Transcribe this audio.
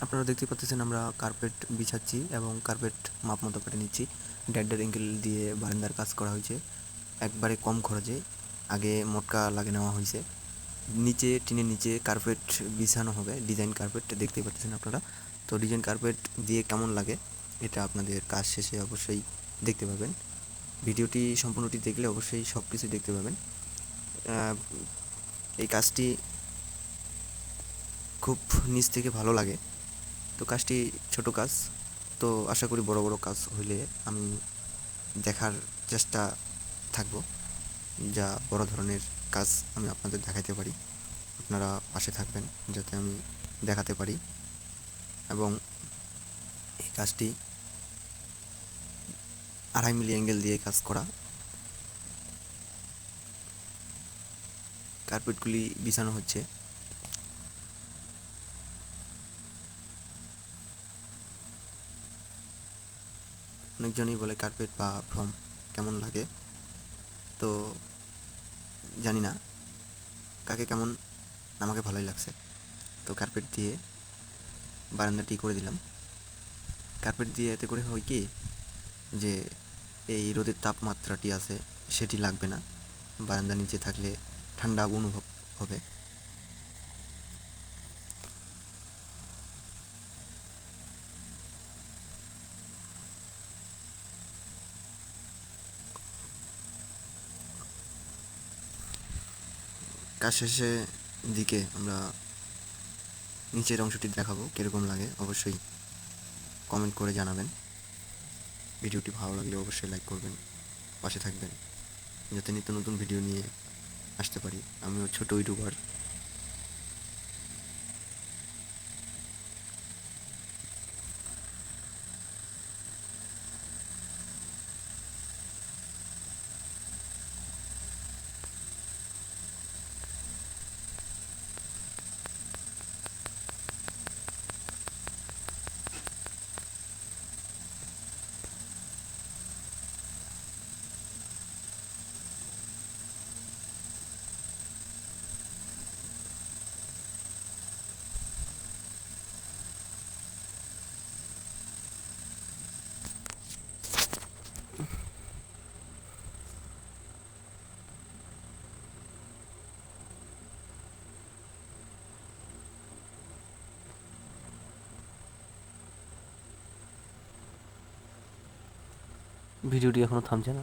আপনারা দেখতে পাচ্ছেন আমরা কার্পেট বিছাচ্ছি এবং কার্পেট মাপ মতো কেটে নিচ্ছি। ড্যান্ডার অ্যাঙ্গেল দিয়ে বারান্দার কাজ করা হয়েছে একবারে কম খরচে। আগে মোটকা লাগিয়ে নেওয়া হয়েছে। নিচে টিনের নিচে কার্পেট বিছানো হবে, ডিজাইন কার্পেট দেখতেই পাচ্ছেন আপনারা। তো ডিজাইন কার্পেট দিয়ে কেমন লাগে এটা আপনাদের কাজ শেষে অবশ্যই দেখতে পাবেন। ভিডিওটি সম্পূর্ণটি দেখলে অবশ্যই সব কিছু দেখতে পাবেন। এই কাজটি খুব নিচ থেকে ভালো লাগে। তো কাজটি ছোট কাজ, তো আশা করি বড় বড় কাজ হইলে আমি দেখার চেষ্টা থাকবো, যা বড় ধরনের কাজ আমি আপনাদের দেখাতে পারি। আপনারা পাশে থাকবেন যাতে আমি দেখাতে পারি। এবং এই কাজটি 2.5 মিলি অ্যাঙ্গেল দিয়ে কাজ করা। কার্পেটগুলি বিছানো হচ্ছে। অনেকজনই বলে কার্পেট বা ফর্ম কেমন লাগে, তো জানি না কাকে কেমন, আমাকে ভালোই লাগছে। তো কার্পেট দিয়ে বারান্দাটি করে দিলাম। কার্পেট দিয়ে এতে করে হয় কি যে এই রোদের তাপমাত্রাটি আছে সেটি লাগবে না, বারান্দার নিচে থাকলে ঠান্ডা অনুভব হবে। কাজ শেষে দিকে আমরা নিচের অংশটি দেখাবো কীরকম লাগে, অবশ্যই কমেন্ট করে জানাবেন। ভিডিওটি ভালো লাগলে অবশ্যই লাইক করবেন, পাশে থাকবেন যাতে নিত্য নতুন ভিডিও নিয়ে আসতে পারি। আমিও ছোট ইউটিউবার। ভিডিওটি এখনো থামছে না।